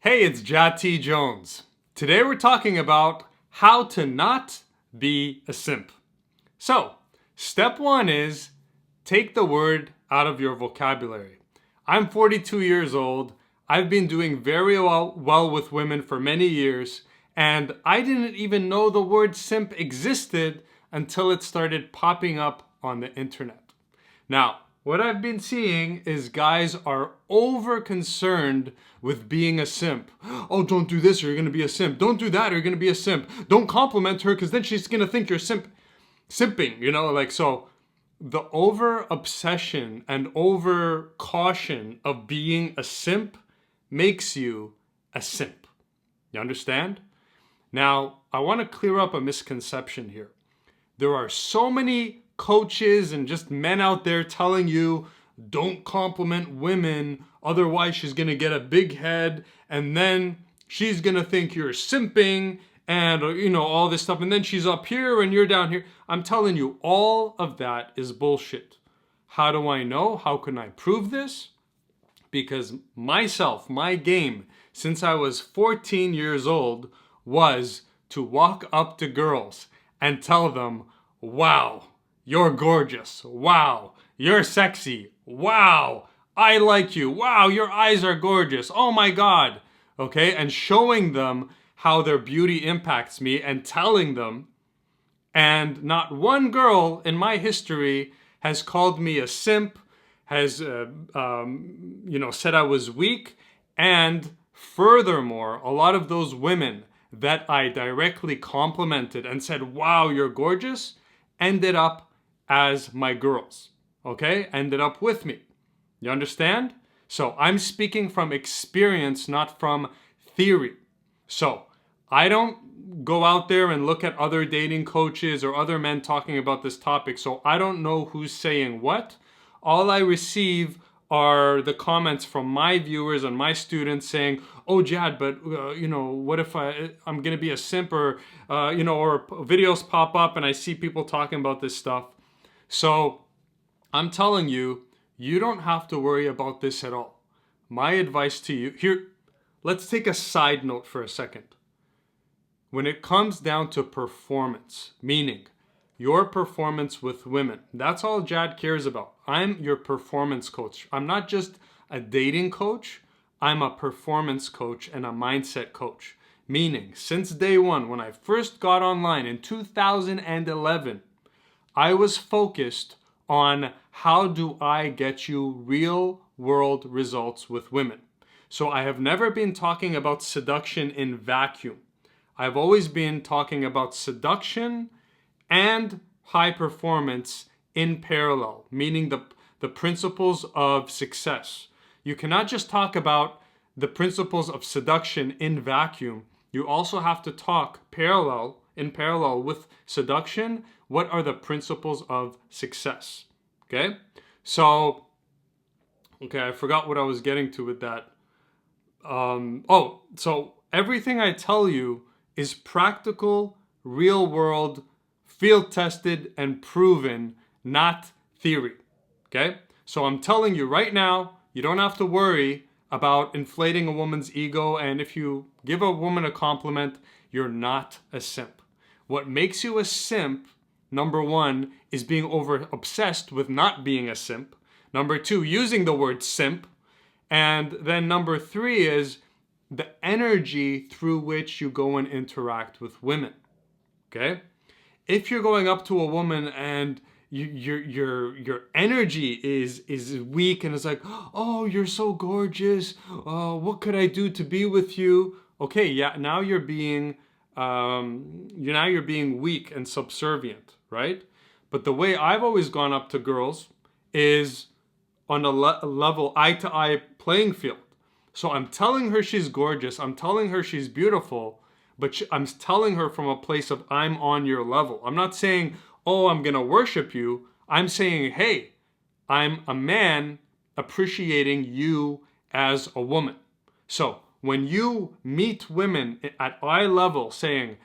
Hey, it's Jati Jones. Today we're talking about how to not be a simp. So, step one is take the word out of your vocabulary. I'm 42 years old. I've been doing very well with women for many years, and I didn't even know the word simp existed until it started popping up on the internet. Now, what I've been seeing is guys are over concerned with being a simp. Oh, don't do this or you're gonna be a simp. Don't do that or you're gonna be a simp. Don't compliment her because then she's gonna think you're simping, so the over obsession and over caution of being a simp makes you a simp. You understand? Now, I want to clear up a misconception here. There are so many coaches and just men out there telling you don't compliment women, otherwise she's gonna get a big head and then she's gonna think you're simping and all this stuff, and then she's up here and you're down here. I'm telling you, all of that is bullshit. How do I know? How can I prove this? Because my game since I was 14 years old was to walk up to girls and tell them, wow, you're gorgeous. Wow, you're sexy. Wow, I like you. Wow, your eyes are gorgeous. Oh my God. Okay, and showing them how their beauty impacts me and telling them. And not one girl in my history has called me a simp, has said I was weak. And furthermore, a lot of those women that I directly complimented and said, wow, you're gorgeous, ended up as my girls, okay? Ended up with me. You understand? So I'm speaking from experience, not from theory. So I don't go out there and look at other dating coaches or other men talking about this topic. So I don't know who's saying what. All I receive are the comments from my viewers and my students saying, oh, Jad, but, what if I'm going to be a simp or videos pop up and I see people talking about this stuff. So I'm telling you, you don't have to worry about this at all. My advice to you, here, let's take a side note for a second. When it comes down to performance, meaning your performance with women, that's all Jad cares about. I'm your performance coach. I'm not just a dating coach. I'm a performance coach and a mindset coach. Meaning, since day one, when I first got online in 2011, I was focused on how do I get you real world results with women. So I have never been talking about seduction in vacuum. I've always been talking about seduction and high performance in parallel, meaning the principles of success. You cannot just talk about the principles of seduction in vacuum. You also have to talk in parallel with seduction. What are the principles of success? Okay? So, I forgot what I was getting to with that. So everything I tell you is practical, real world, field tested, and proven, not theory. Okay? So I'm telling you right now, you don't have to worry about inflating a woman's ego, and if you give a woman a compliment, you're not a simp. What makes you a simp, number one, is being over obsessed with not being a simp. Number two, using the word simp. And then number three is the energy through which you go and interact with women. Okay? If you're going up to a woman and your energy is weak and it's like, oh, you're so gorgeous. What could I do to be with you? Okay, yeah, now you're being weak and subservient, right? But the way I've always gone up to girls is on a level eye-to-eye playing field. So I'm telling her she's gorgeous. I'm telling her she's beautiful. But I'm telling her from a place of I'm on your level. I'm not saying, oh, I'm going to worship you. I'm saying, hey, I'm a man appreciating you as a woman. So when you meet women at eye level saying,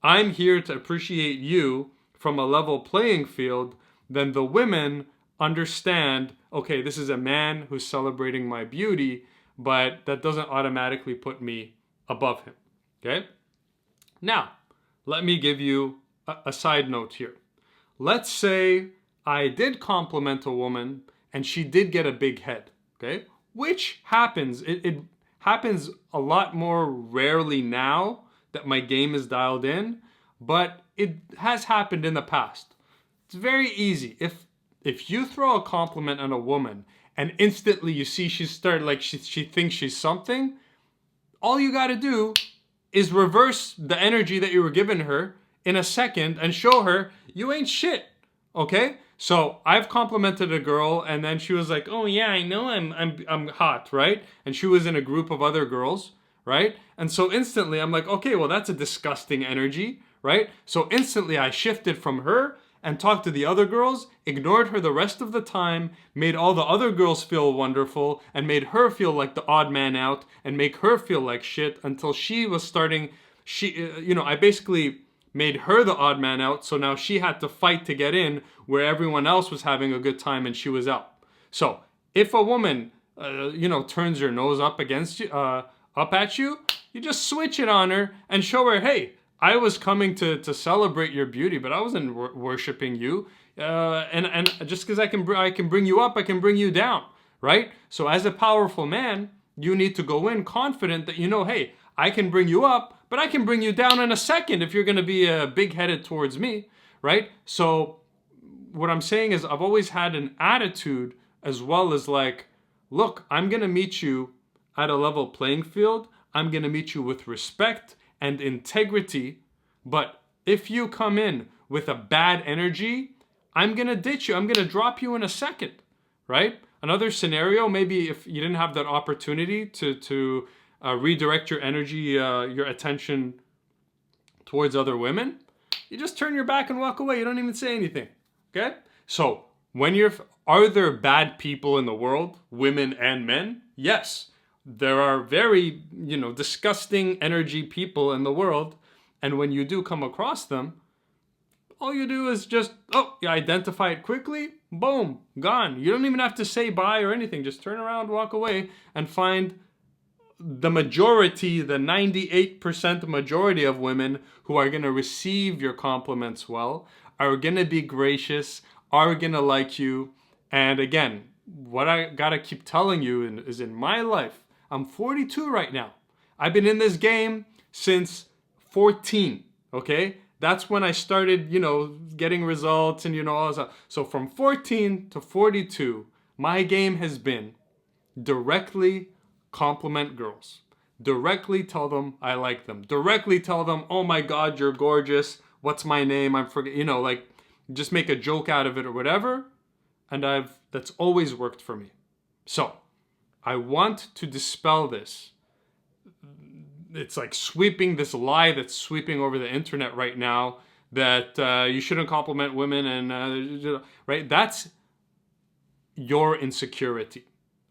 I'm here to appreciate you from a level playing field, then the women understand, okay, this is a man who's celebrating my beauty. but that doesn't automatically put me above him. Okay? Now, let me give you a side note here. Let's say I did compliment a woman and she did get a big head, okay? Which happens. It happens a lot more rarely now that my game is dialed in, but it has happened in the past. It's very easy. If you throw a compliment on a woman and instantly you see she thinks she's something, all you got to do is reverse the energy that you were giving her in a second and show her you ain't shit. Okay? So I've complimented a girl and then she was like, "Oh yeah, I know I'm hot," right? And she was in a group of other girls, right? And so instantly I'm like, "Okay, well that's a disgusting energy," right? So instantly I shifted from her and talked to the other girls, ignored her the rest of the time, made all the other girls feel wonderful, and made her feel like the odd man out, and make her feel like shit until she was starting, I basically made her the odd man out, so now she had to fight to get in where everyone else was having a good time and she was out. So if a woman, turns her nose up at you, you just switch it on her and show her, hey, I was coming to celebrate your beauty, but I wasn't worshiping you. And just because I can bring you up, I can bring you down, right? So as a powerful man, you need to go in confident that hey, I can bring you up, but I can bring you down in a second if you're going to be big-headed towards me, right? So what I'm saying is I've always had an attitude as well as like, look, I'm going to meet you at a level playing field. I'm going to meet you with respect and integrity, but if you come in with a bad energy, I'm going to ditch you. I'm going to drop you in a second, right? Another scenario, maybe if you didn't have that opportunity to redirect your energy, your attention towards other women, you just turn your back and walk away. You don't even say anything, okay? So are there bad people in the world, women and men? Yes. There are very, disgusting energy people in the world. And when you do come across them, all you do is just, you identify it quickly, boom, gone. You don't even have to say bye or anything. Just turn around, walk away, and find the majority, the 98% majority of women who are going to receive your compliments well, are going to be gracious, are going to like you. And again, what I got to keep telling you is in my life, I'm 42 right now. I've been in this game since 14, okay? That's when I started, getting results and, all that. So from 14 to 42, my game has been directly compliment girls. Directly tell them I like them. Directly tell them, oh my God, you're gorgeous. What's my name? Just make a joke out of it or whatever. And that's always worked for me. So I want to dispel this. It's like sweeping this lie that's sweeping over the internet right now that you shouldn't compliment women and right. That's your insecurity,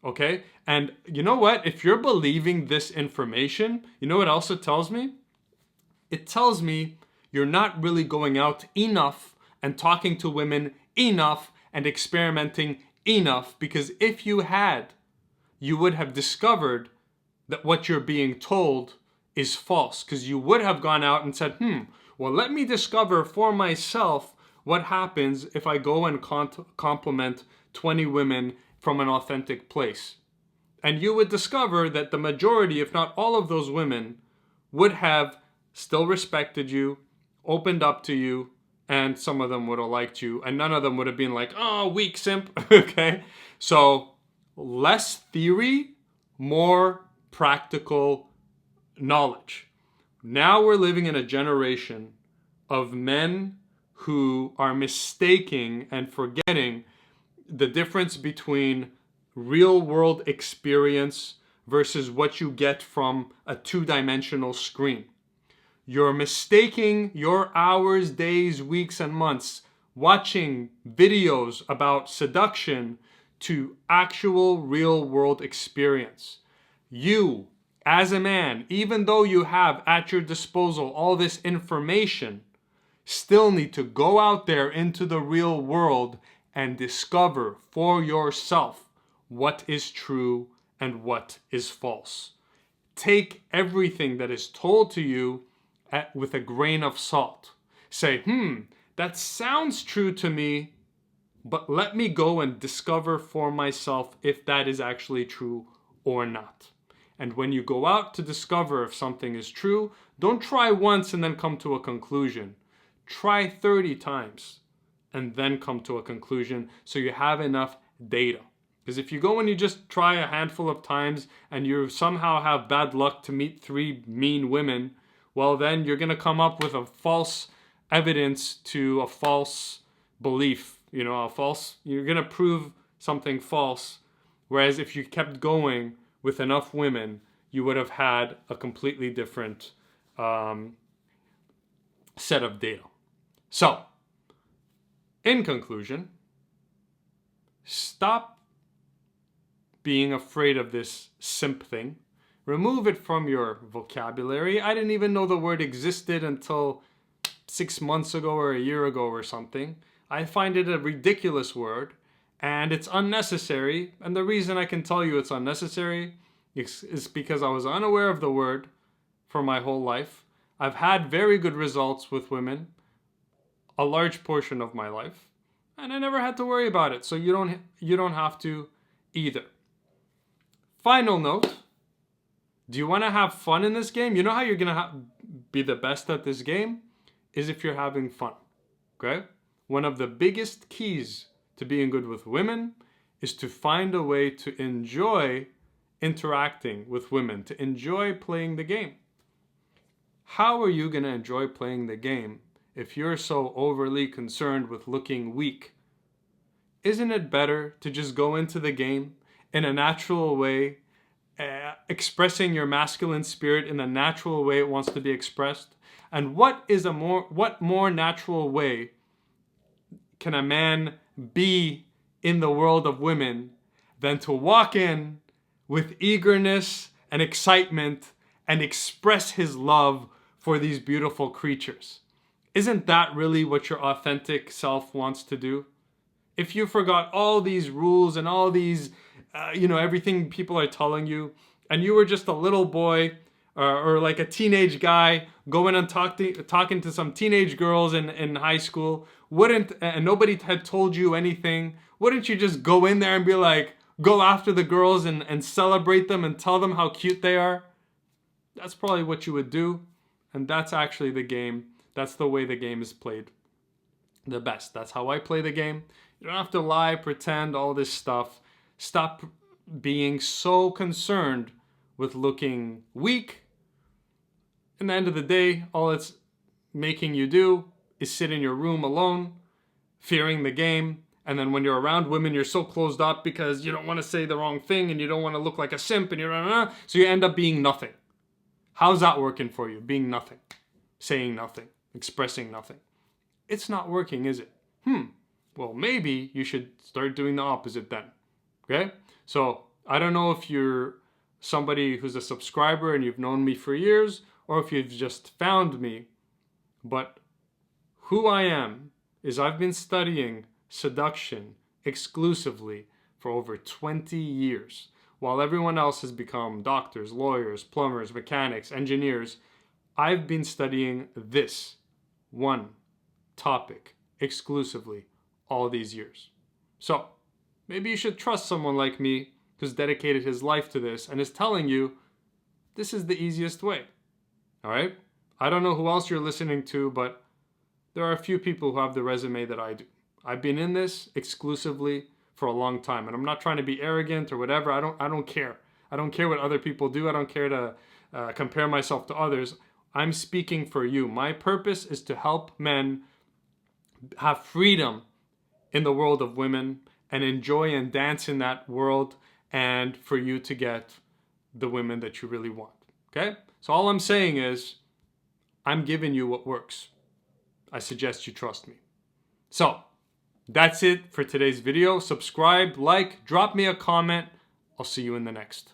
okay? And you know what? If you're believing this information, you know what else it tells me? It tells me you're not really going out enough and talking to women enough and experimenting enough, because if you had, you would have discovered that what you're being told is false, because you would have gone out and said, well, let me discover for myself what happens if I go and compliment 20 women from an authentic place. And you would discover that the majority, if not all of those women, would have still respected you, opened up to you, and some of them would have liked you, and none of them would have been like, oh, weak simp, okay? So less theory, more practical knowledge. Now we're living in a generation of men who are mistaking and forgetting the difference between real world experience versus what you get from a two-dimensional screen. You're mistaking your hours, days, weeks, and months watching videos about seduction to actual real world experience. You, as a man, even though you have at your disposal all this information, still need to go out there into the real world and discover for yourself what is true and what is false. Take everything that is told to you with a grain of salt. Say, that sounds true to me, but let me go and discover for myself if that is actually true or not. And when you go out to discover if something is true, don't try once and then come to a conclusion. Try 30 times and then come to a conclusion so you have enough data. Because if you go and you just try a handful of times and you somehow have bad luck to meet 3 mean women, well then you're going to come up with a false evidence to a false belief. You're going to prove something false. Whereas if you kept going with enough women, you would have had a completely different set of data. So, in conclusion, stop being afraid of this simp thing. Remove it from your vocabulary. I didn't even know the word existed until 6 months ago or a year ago or something. I find it a ridiculous word and it's unnecessary. And the reason I can tell you it's unnecessary is because I was unaware of the word for my whole life. I've had very good results with women a large portion of my life, and I never had to worry about it. So you don't have to either. Final note, do you want to have fun in this game? You know how you're going to be the best at this game is if you're having fun, okay? One of the biggest keys to being good with women is to find a way to enjoy interacting with women, to enjoy playing the game. How are you going to enjoy playing the game if you're so overly concerned with looking weak? Isn't it better to just go into the game in a natural way, expressing your masculine spirit in the natural way it wants to be expressed? And what more natural way can a man be in the world of women than to walk in with eagerness and excitement and express his love for these beautiful creatures? Isn't that really what your authentic self wants to do? If you forgot all these rules and all these, everything people are telling you, and you were just a little boy or like a teenage guy going and talking to some teenage girls in high school, and nobody had told you anything, wouldn't you just go in there and be like, go after the girls and celebrate them and tell them how cute they are? That's probably what you would do. And that's actually the game. That's the way the game is played the best. That's how I play the game. You don't have to lie, pretend, all this stuff. Stop being so concerned with looking weak. In the end of the day, all it's making you do is sit in your room alone, fearing the game. And then when you're around women, you're so closed up because you don't want to say the wrong thing and you don't want to look like a simp and so you end up being nothing. How's that working for you? Being nothing, saying nothing, expressing nothing. It's not working, is it? Well, maybe you should start doing the opposite then. Okay? So I don't know if you're somebody who's a subscriber and you've known me for years, or if you've just found me, but who I am is I've been studying seduction exclusively for over 20 years. While everyone else has become doctors, lawyers, plumbers, mechanics, engineers, I've been studying this one topic exclusively all these years. So maybe you should trust someone like me who's dedicated his life to this and is telling you this is the easiest way. All right? I don't know who else you're listening to, but there are a few people who have the resume that I do. I've been in this exclusively for a long time, and I'm not trying to be arrogant or whatever. I don't care. I don't care what other people do. I don't care to compare myself to others. I'm speaking for you. My purpose is to help men have freedom in the world of women and enjoy and dance in that world, and for you to get the women that you really want. Okay? So all I'm saying is I'm giving you what works. I suggest you trust me. So that's it for today's video. Subscribe, like, drop me a comment. I'll see you in the next.